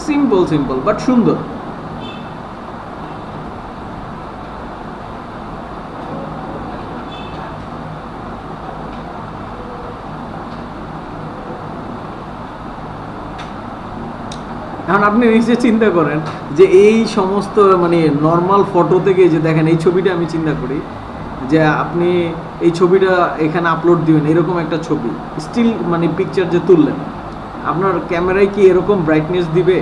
সিম্পল বাট সুন্দর। এখন আপনি নিজে চিন্তা করেন যে এই সমস্ত মানে নর্মাল ফটো থেকে, যে দেখেন এই ছবিটা আমি চিন্তা করি যে আপনি এই ছবিটা এখানে আপলোড দিবেন, এরকম একটা ছবি স্টিল মানে পিকচার যে তুললেন, আপনার ক্যামেরায় কি এরকম ব্রাইটনেস দিবে?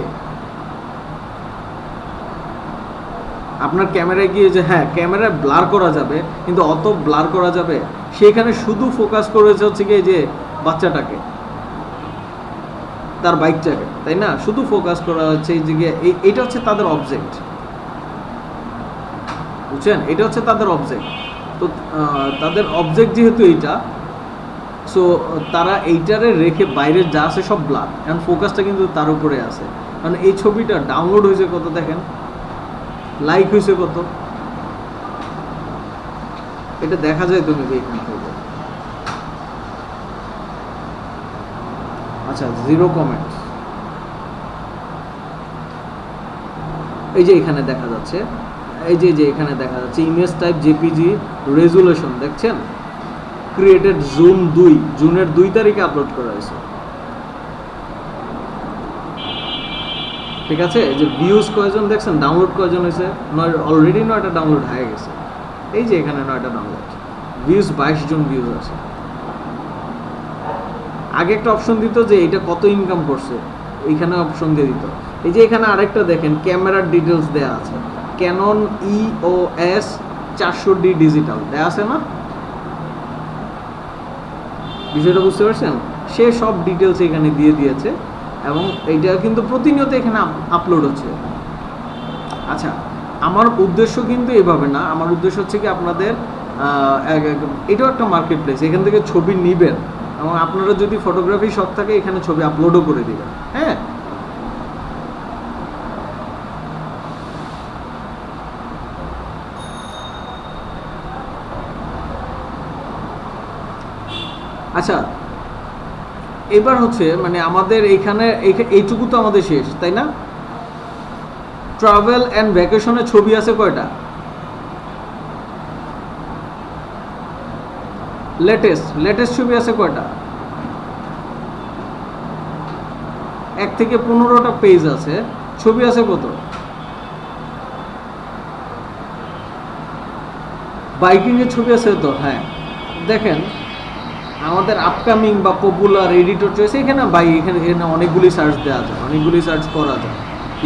আপনার ক্যামেরায় গিয়ে যে হ্যাঁ ক্যামেরায় ব্লার করা যাবে, কিন্তু অত ব্লার করা যাবে? সেখানে শুধু ফোকাস করেছে হচ্ছে কি যে বাচ্চাটাকে, তার বাইকটাকে, তাই না? শুধু ফোকাস করা হচ্ছে এই যে এইটা হচ্ছে তাদের অবজেক্ট, বুঝছেন? এটা হচ্ছে তাদের অবজেক্ট। তো তাদের অবজেক্ট যেহেতু এইটা, সো তারা এইটারে রেখে বাইরে যা আছে সব ব্লার, এখন ফোকাসটা কিন্তু তার উপরে আছে। কারণ এই ছবিটা ডাউনলোড হয়েছে কত দেখেন, লাইক হয়েছে কত, এটা দেখা যায় তুমি এখান থেকে। আচ্ছা, 0 কমেন্টস। এই যে এখানে দেখা যাচ্ছে, এই যে এখানে দেখা যাচ্ছে ইমেজ টাইপ জেপিজি, রেজুলেশন দেখছেন, ক্রিয়েটেড জুনের 2 তারিখে আপলোড করা হয়েছে। ঠিক আছে, এই যে ভিউজ কয়জন দেখছেন, ডাউনলোড কয়জন হয়েছে, অলরেডি 9টা ডাউনলোড হয়ে গেছে। এই যে এখানে 9টা ডাউনলোড, ভিউজ 22 জন ভিউজ আছে। আগে একটা অপশন দিত যে এটা কত ইনকাম করছে, এইখানে অপশন দিয়ে দিত। এই যে এখানে আরেকটা দেখেন, ক্যামেরার ডিটেলস দেয়া আছে, ক্যানন EOS 400D ডিজিটাল দেয়া আছে না? বিষয়টা বুঝতে পারছেন? সে সব ডিটেলস এখানে দিয়ে দিয়েছে এবং এইটা কিন্তু প্রতিনিয়ত এখানে আপলোড হচ্ছে। আচ্ছা, আমার উদ্দেশ্য কিন্তু এভাবে না, আমার উদ্দেশ্য হচ্ছে কি আপনাদের এটাও একটা মার্কেট প্লেস, এখান থেকে ছবি নিবেন এবং আপনারা যদি ফটোগ্রাফি শখ থাকে এখানে ছবি আপলোডও করে দিবেন। হ্যাঁ, আচ্ছা এবার হচ্ছে মানে আমাদের এইখানে এইটুকু তো আমাদের শেষ, তাই না? ট্রাভেল অ্যান্ড ভ্যাকেশনের ছবি আছে কয়টা? লেটেস্ট ছবি আছে কয়টা? 1 থেকে 15টা পেজ আছে, ছবি আছে কত? বাইকিং এর ছবি আছে তো? হ্যাঁ, দেখেন আমাদের আপকামিং বা পপুলার এডিটর চয়েস এখানে এখানে অনেকগুলি সার্চ দেওয়া যায়, অনেকগুলি সার্চ করা যায়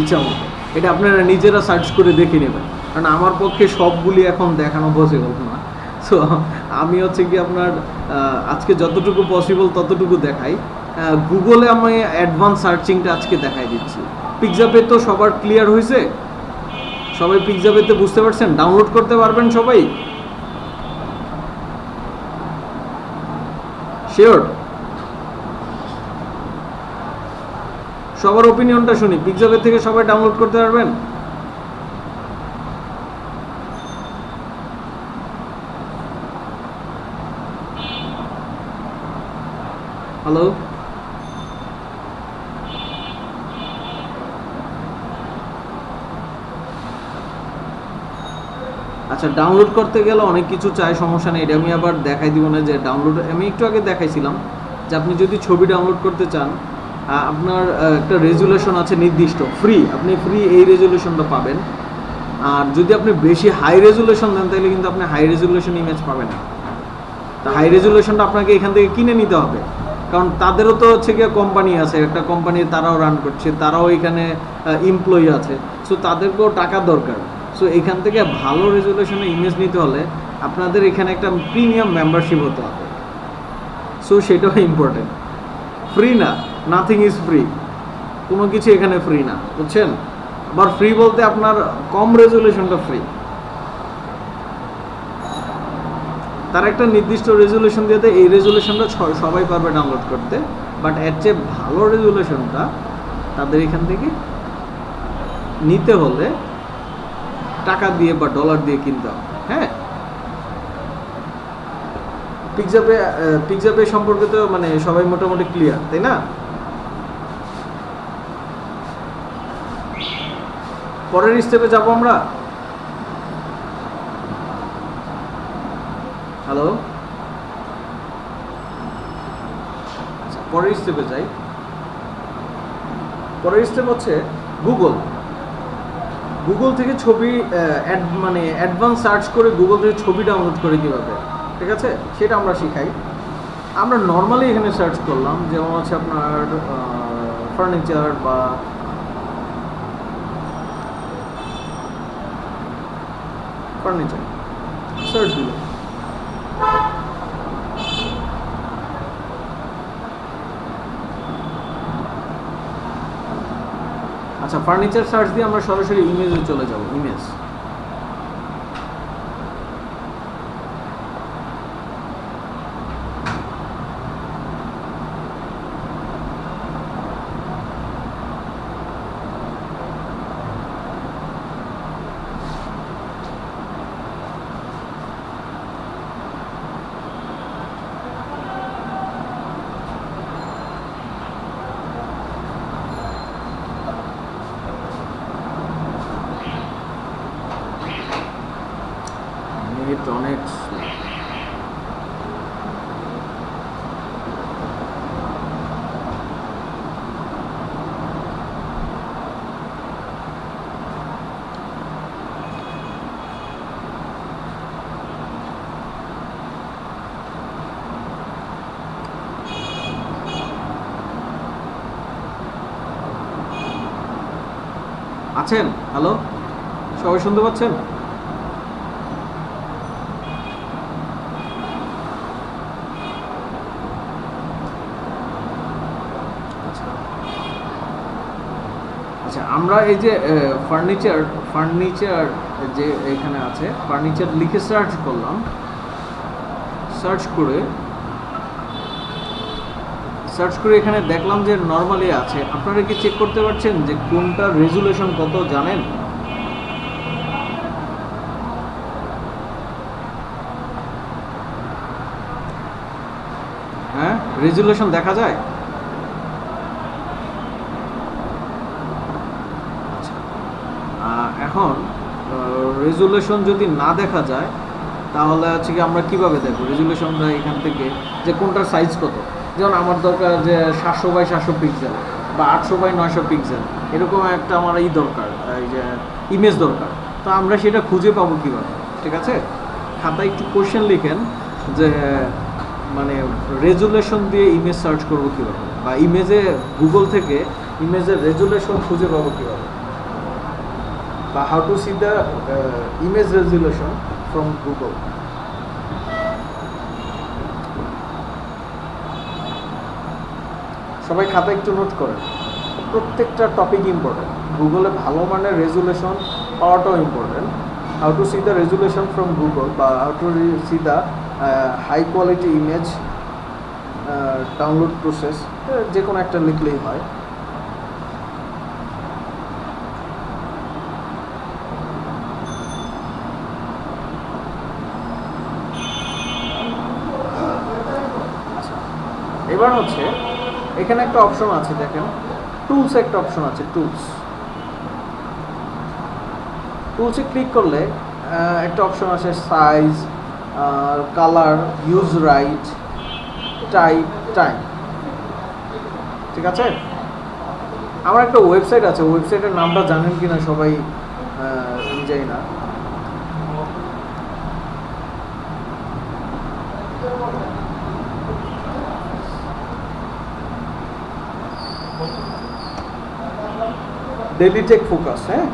ইচ্ছা মতো। এটা আপনারা নিজেরা সার্চ করে দেখে নেবেন, কারণ আমার পক্ষে সবগুলি এখন দেখানো পসিবল না। সো আমি হচ্ছে কি আপনার আজকে যতটুকু পসিবল ততটুকু দেখাই। গুগলে আমি অ্যাডভান্স সার্চিংটা আজকে দেখাই দিচ্ছি। পিকজাপে তো সবার ক্লিয়ার হয়েছে, সবাই পিকজাপেতে বুঝতে পারছেন, ডাউনলোড করতে পারবেন সবাই? শিওর? সবার ওপিনিয়নটা শুনি, পিকজাপে থেকে সবাই ডাউনলোড করতে পারবেন? হ্যালো, আচ্ছা ডাউনলোড করতে গেলে অনেক কিছু চাই, সমস্যা নেই, এটা আমি আবার দেখাই দিব না যে ডাউনলোড। আমি একটু আগে দেখাইছিলাম যে আপনি যদি ছবি ডাউনলোড করতে চান, আপনার একটা রেজুলেশন আছে নির্দিষ্ট, ফ্রি, আপনি ফ্রি এই রেজুলেশনটা পাবেন। আর যদি আপনি বেশি হাই রেজুলেশন দেন তাহলে কিন্তু আপনি হাই রেজুলেশন ইমেজ পাবেন না। তা হাই রেজুলেশনটা আপনাকে এখান থেকে কিনে নিতে হবে, কারণ তাদেরও তো হচ্ছে গিয়ে কোম্পানি আছে, একটা কোম্পানি তারাও রান করছে, তারাও এখানে এমপ্লয়ি আছে, সো তাদেরকেও টাকা দরকার। সো এখান থেকে ভালো রেজুলেশনে ইমেজ নিতে হলে আপনাদের এখানে একটা প্রিমিয়াম মেম্বারশিপ হতে হবে। সো সেটাও ইম্পর্টেন্ট। ফ্রি না, নাথিং ইজ ফ্রি, কোনো কিছু এখানে ফ্রি না, বুঝছেন? আবার ফ্রি বলতে আপনার কম রেজুলেশনটা ফ্রি, তার একটা নির্দিষ্ট রেজুলেশন দিয়ে দেয়, এই রেজুলেশনটা সবাই পারবে ডাউনলোড করতে, বাট এর চেয়ে ভালো রেজুলেশনটা তাদের এখান থেকে নিতে হলে টাকা দিয়ে বা ডলার দিয়ে কিনতে হবে। হ্যাঁ, পিকজাপে সম্পর্কে তো মানে সবাই মোটামুটি ক্লিয়ার, তাই না? পরের স্টেপে যাবো আমরা। হ্যালো, আচ্ছা পরের স্টেপে যাই। পরের স্টেপ হচ্ছে গুগল থেকে ছবি মানে অ্যাডভান্স সার্চ করে গুগল থেকে ছবি ডাউনলোড করে কীভাবে, ঠিক আছে, সেটা আমরা শিখাই। আমরা নর্মালি এখানে সার্চ করলাম, যেমন হচ্ছে আপনার ফার্নিচার বা ফার্নিচার সার্চ দিল, আচ্ছা ফার্নিচার সার্চ দিয়ে আমরা সরাসরি ইমেজে চলে যাব। ইমেজ, অনেক আছেন? হ্যালো, সবাই শুনতে পাচ্ছেন? আচ্ছা আমরা এই যে ফার্নিচার যে এখানে আছে, ফার্নিচার লিখে সার্চ করলাম, সার্চ করে এখানে দেখলাম যে নর্মালি আছে। আপনারা কি চেক করতে পারছেন যে কোনটার রেজুলেশন কত জানেন? হ্যাঁ, রেজুলেশন দেখা যায়? এখন রেজুলেশন যদি না দেখা যায় তাহলে হচ্ছে কি আমরা কিভাবে দেখব রেজুলেশনটা এখান থেকে, যে কোনটার সাইজ কত? যেমন আমার দরকার যে 700 বাই 700 পিক্সেল, বা 800x900 পিক্সেল, এরকম একটা আমার দরকার, এই যে ইমেজ দরকার। তো আমরা সেটা খুঁজে পাবো কীভাবে? ঠিক আছে, খাতায় একটু কোশ্চেন লিখেন যে মানে রেজুলেশন দিয়ে ইমেজ সার্চ করবো কীভাবে, বা ইমেজে গুগল থেকে ইমেজের রেজুলেশন খুঁজে পাবো কীভাবে, বা how to see the image resolution from Google. সবাই খাতা একটু নোট করেন, প্রত্যেকটা টপিক ইম্পর্টেন্ট। গুগলে ভালো মানের রেজুলেশন পাওয়াটাও important. How to see the resolution from Google, বা how to see the high quality image download process, যে কোনো একটা লিখলেই হয়। এবার হচ্ছে এখানে একটা অপশন আছে, দেখেন টুলস, একটা অপশন আছে টুলসে ক্লিক করলে একটা অপশন আছে size, colour, use right, type, time. ঠিক আছে, আমার একটা ওয়েবসাইট আছে, ওয়েবসাইটের নামটা জানেন কিনা সবাই আমি জানি না। ডেইলি টেক ফোকাস, হ্যাঁ,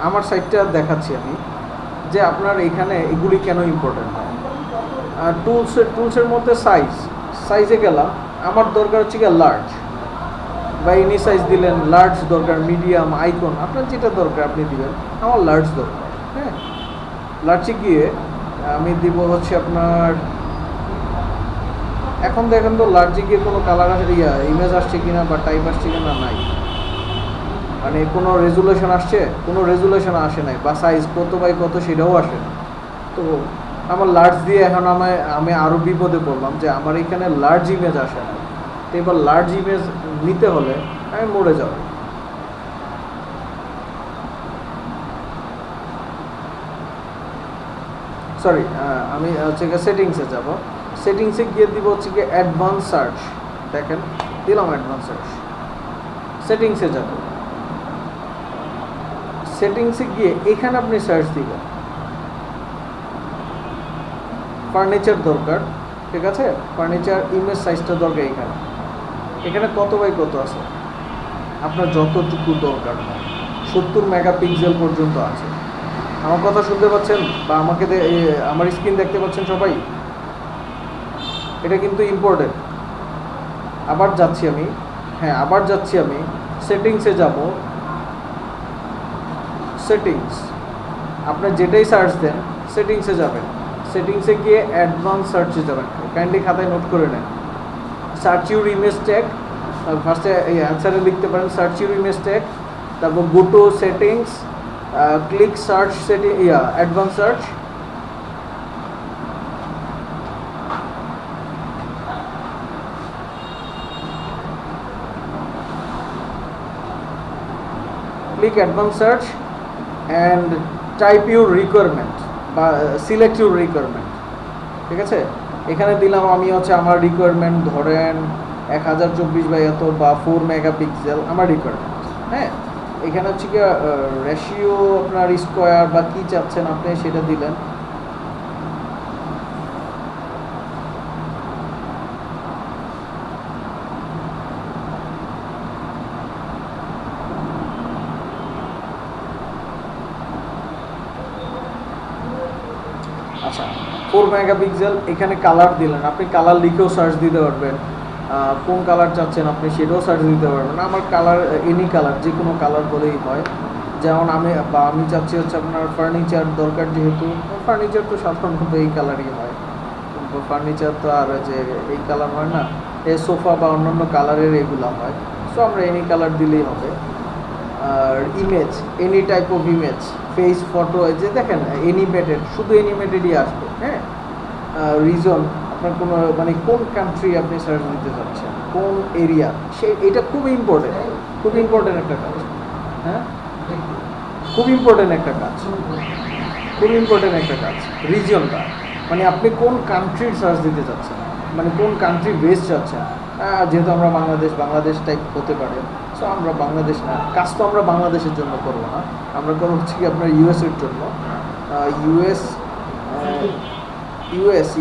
আমার সাইটটা দেখাচ্ছি আমি, যে আপনার এখানে এগুলি কেন ইম্পর্টেন্ট হয়। টুলসের মধ্যে সাইজে গেলাম, আমার দরকার হচ্ছে গিয়ে লার্জ, বা এনি সাইজ দিলেন, লার্জ দরকার, মিডিয়াম, আইকন, আপনার যেটা দরকার আপনি দিবেন। আমার লার্জ দরকার, হ্যাঁ, লার্জে গিয়ে আমি দিব হচ্ছে আপনার, এখন দেখেন তো লার্জে গিয়ে কোনো কালার ইমেজ আসছে কিনা বা টাইপ আসছে কিনা, নাই, মানে কোনো রেজুলেশন আসছে, কোনো রেজুলেশন আসে নাই, বা সাইজ কত বাই কত সেটাও আসে না। তো আমার লার্জ দিয়ে এখন আমি আরও বিপদে পড়লাম যে আমার এখানে লার্জ ইমেজ আসে না। তো এবার লার্জ ইমেজ নিতে হলে আমি মরে যাব। সরি, আমি হচ্ছে গিয়ে সেটিংসে যাব। সেটিংসে গিয়ে দিব হচ্ছে গিয়ে অ্যাডভান্স সার্চ, দেখেন দিলাম অ্যাডভান্স সার্চ। সেটিংসে যাব, সেটিংসে গিয়ে এখানে আপনি সার্চ দিবেন ফার্নিচার দরকার, ঠিক আছে, ফার্নিচার ইমেজ সাইজটা দরকার। এখানে কত বাই কত আছে, আপনার যতটুকু দরকার হয়, 70 মেগাপিক্সেল পর্যন্ত আছে। আমার কথা শুনতে পাচ্ছেন, বা আমাকে আমার স্ক্রিন দেখতে পাচ্ছেন সবাই? এটা কিন্তু ইম্পর্টেন্ট। আবার যাচ্ছি আমি সেটিংসে যাব। সেটিংস, আপনি যেটাই সার্চ দেন সেটিংসে যাবেন, সেটিংসে গিয়ে অ্যাডভান্স সার্চে যাবেন। কাইন্ডলি খাতায় নোট করে নেন, সার্চ ইউর ইমেজ ট্যাগ, ফার্স্টে এই অ্যান্সারে লিখতে পারেন সার্চ ইউর ইমেজ ট্যাগ, তারপর go to settings, click search setting, advance search. Click advance search and type your requirement, বা সিলেক্ট ইউর রিকোয়ারমেন্ট। ঠিক আছে, এখানে দিলাম আমি হচ্ছে আমার রিকোয়ারমেন্ট, ধরেন 1024 বাই এত, বা 4 মেগাপিক্সেল আমার রিকোয়ারমেন্ট। হ্যাঁ, এখানে হচ্ছে কি রেশিও আপনার স্কোয়ার বা কী চাচ্ছেন আপনি সেটা দিলেন। আচ্ছা, 4 মেগাপিক্সেল, এখানে কালার দিলেন, আপনি কালার লিখেও সার্চ দিতে পারবেন, কোন কালার চাচ্ছেন আপনি সেটাও সার্চ দিতে পারবেন। আমার কালার এনি কালার, যে কোনো কালার বলেই হয়। যেমন আমি চাচ্ছি হচ্ছে আপনার ফার্নিচার দরকার, যেহেতু ফার্নিচার তো সাধারণত এই কালারই হয়, ফার্নিচার তো আর যে এই কালার হয় না, এই সোফা বা অন্যান্য কালারের এগুলো হয়। সো আমরা এনি কালার দিলেই হবে। আর image, any type of image, face, photo, এই যে দেখেন অ্যানিমেটেড, শুধু অ্যানিমেটেডই আসবে। হ্যাঁ, রিজন, আপনার কোনো মানে কোন কান্ট্রি আপনি সার্চ দিতে চাচ্ছেন, কোন এরিয়া, এটা খুব ইম্পর্টেন্ট, খুব ইম্পর্টেন্ট একটা কাজ। হ্যাঁ, খুব ইম্পর্টেন্ট একটা কাজ, খুব ইম্পর্টেন্ট একটা কাজ, রিজিয়নটা, মানে আপনি কোন কান্ট্রির সার্চ দিতে চাচ্ছেন, মানে কোন কান্ট্রি বেস চাচ্ছেন। যেহেতু আমরা বাংলাদেশ টাইপ হতে পারে, সো আমরা বাংলাদেশ না, কাজ তো আমরা বাংলাদেশের জন্য করবো না, আমরা করবো হচ্ছে কি আপনার ইউএসের জন্য।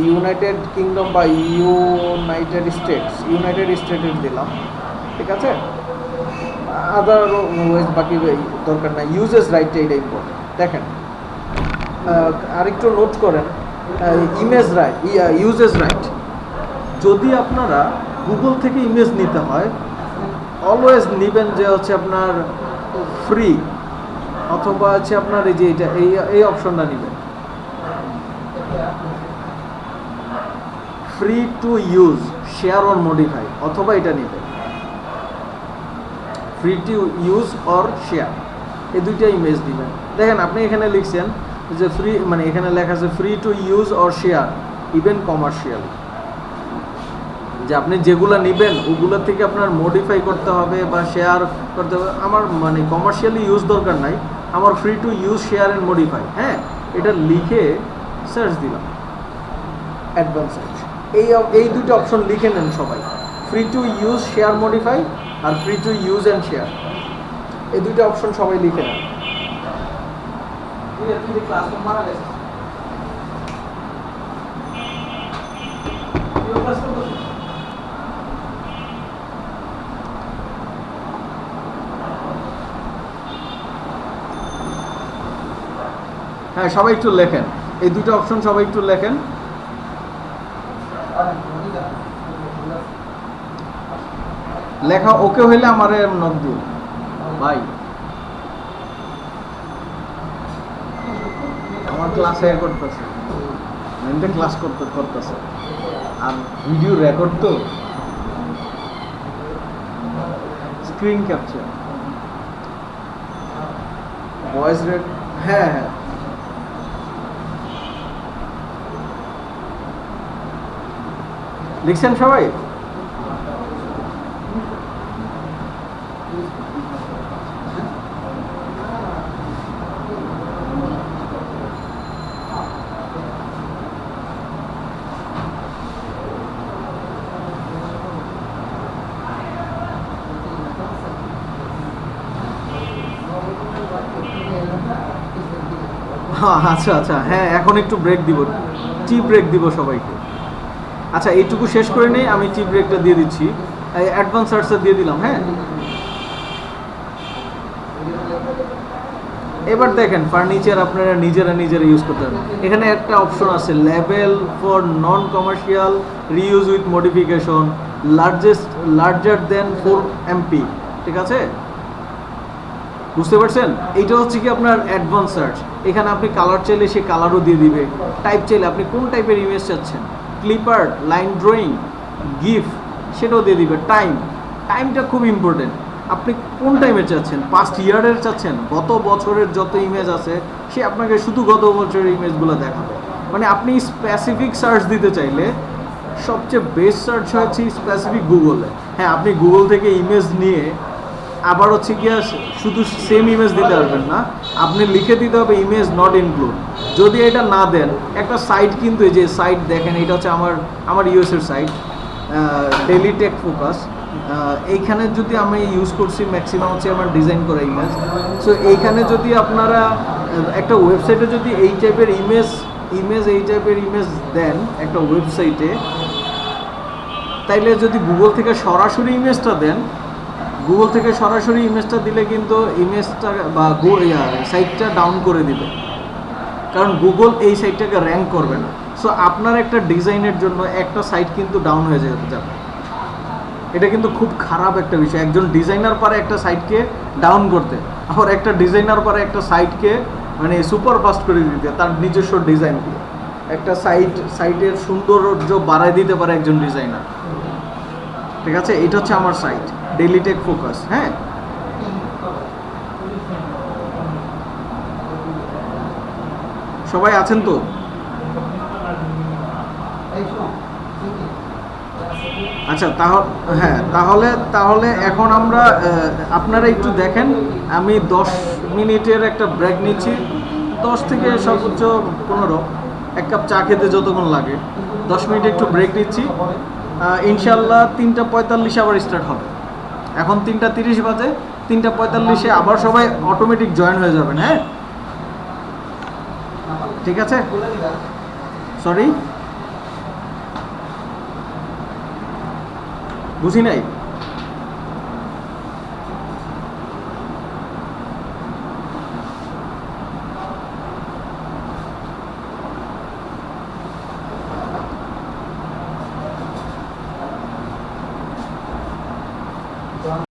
ইউনাইটেড কিংডম বা ইউনাইটেড স্টেটের দিলাম, ঠিক আছে। আদার ওয়েস্ট বাকি দরকার নাই, ইউজেস রাইটটা এটা ইম্পর্টেন্ট। দেখেন আরেকটু নোট করেন, ইমেজ রাইট, ইউজেস রাইট, যদি আপনারা গুগল থেকে ইমেজ নিতে হয় অলওয়েজ নেবেন যে হচ্ছে আপনার ফ্রি, অথবা হচ্ছে আপনার এই যে এটা এই অপশনটা নেবেন, free to use, share or modify, অথবা এটা নেবেন free to use or share, এই দুইটা ইমেজ দিবেন। দেখেন আপনি এখানে লিখছেন যে ফ্রি, মানে এখানে লেখা আছে free to use or share even commercial, যে আপনি যেগুলো নেবেন ওগুলো থেকে আপনার মডিফাই করতে হবে বা শেয়ার করতে হবে। আমার মানে কমার্শিয়ালি ইউজ দরকার নাই, আমার free to use, share and modify. হ্যাঁ, এটা লিখে সার্চ দিলাম, অ্যাডভান্স সার্চ, এই দুটো অপশন লিখে নেন সবাই, free to use, share, modify, আর free to use and share, এই দুটো অপশন সবাই লিখে নেন। হ্যাঁ, সবাই একটু লেখেন, এই দুটো অপশন সবাই একটু লেখেন। লেখা ওকে হইলে আমারে নক দিন ভাই, আমার ক্লাস শেয়ার করতেছে, মেনটে ক্লাস করতেছে, আর ভিডিও রেকর্ড তো স্ক্রিন ক্যাপচার, ভয়েস রেক। হ্যাঁ হ্যাঁ, লিখছেন সবাই? আচ্ছা আচ্ছা, হ্যাঁ এখন একটু ব্রেক দিব, টি ব্রেক দিব সবাইকে। আচ্ছা, এইটুকু শেষ করে নেই, আমি টি ব্রেকটা দিয়ে দিচ্ছি, অ্যাডভান্স সার্চটা দিয়ে দিলাম। হ্যাঁ, এবার দেখেন ফার্নিচার আপনারা নিজেরা ইউজ করতে পারেন। এখানে একটা অপশন আছে level for non commercial reuse with modification, larger then 4 MP, ঠিক আছে, বুঝতে পারছেন? এইটা হচ্ছে কি আপনার অ্যাডভান্স সার্চ। এখানে আপনি কালার চাইলে সে কালারও দিয়ে দিবে, টাইপ চাইলে আপনি কোন টাইপের ইমেজ চাচ্ছেন, ক্লিপার, লাইন ড্রয়িং, গিফ, সেটাও দিয়ে দিবে। টাইমটা খুব ইম্পর্টেন্ট, আপনি কোন টাইমে চাচ্ছেন, পাস্ট ইয়ারের চাচ্ছেন, গত বছরের যত ইমেজ আছে সে আপনাকে শুধু গত বছরের ইমেজগুলো দেখাবে। মানে আপনি স্পেসিফিক সার্চ দিতে চাইলে সবচেয়ে বেস্ট সার্চ হচ্ছে স্পেসিফিক গুগলে। হ্যাঁ, আপনি গুগল থেকে ইমেজ নিয়ে আবার হচ্ছে গিয়া শুধু সেম ইমেজ দিতে পারবেন না, আপনি লিখে দিতে হবে ইমেজ নট ইনক্লুড। যদি এটা না দেন, একটা সাইট কিন্তু, এই যে সাইট দেখেন, এটা হচ্ছে আমার ইউএসের সাইট, ডেইলি টেক ফোকাস। এইখানে যদি আমি ইউজ করছি ম্যাক্সিমাম হচ্ছে আমার ডিজাইন করা ইমেজ। সো এইখানে যদি আপনারা একটা ওয়েবসাইটে যদি এই টাইপের ইমেজ দেন একটা ওয়েবসাইটে, তাইলে যদি গুগল থেকে সরাসরি ইমেজটা দেন, গুগল থেকে সরাসরি ইমেজটা দিলে কিন্তু ইমেজটা বা সাইটটা ডাউন করে দিবে, কারণ গুগল এই সাইটটাকে র্যাঙ্ক করবে না। সো আপনার একটা ডিজাইনের জন্য একটা সাইট কিন্তু ডাউন হয়ে যাবে, এটা কিন্তু খুব খারাপ একটা বিষয়। একজন ডিজাইনার পারে একটা সাইটকে ডাউন করতে, আবার একটা ডিজাইনার পারে একটা সাইটকে মানে সুপার ফাস্ট করে দিতে তার নিজস্ব ডিজাইন দিয়ে। একটা সাইটের সৌন্দর্য বাড়ায় দিতে পারে একজন ডিজাইনার, ঠিক আছে। এটা হচ্ছে আমার সাইট ডেইলি টেক ফোকাস। হ্যাঁ, সবাই আছেন তো? এই শোনো, সিঙ্কি। আচ্ছা, হ্যাঁ, তাহলে তাহলে এখন আমরা আপনারা একটু দেখেন, আমি 10 মিনিটের একটা ব্রেক নিচ্ছি, 10 থেকে সর্বোচ্চ 15, এক কাপ চা খেতে যতক্ষণ লাগে, 10 মিনিট একটু ব্রেক নিচ্ছি। ইনশাল্লাহ 3:45 আবার স্টার্ট হবে। এখন 3:30 বাজে, 3:45 আবার সবাই অটোমেটিক জয়েন হয়ে যাবেন। হ্যাঁ, ঠিক আছে। বলে দিবা। সরি, বুঝি নাই।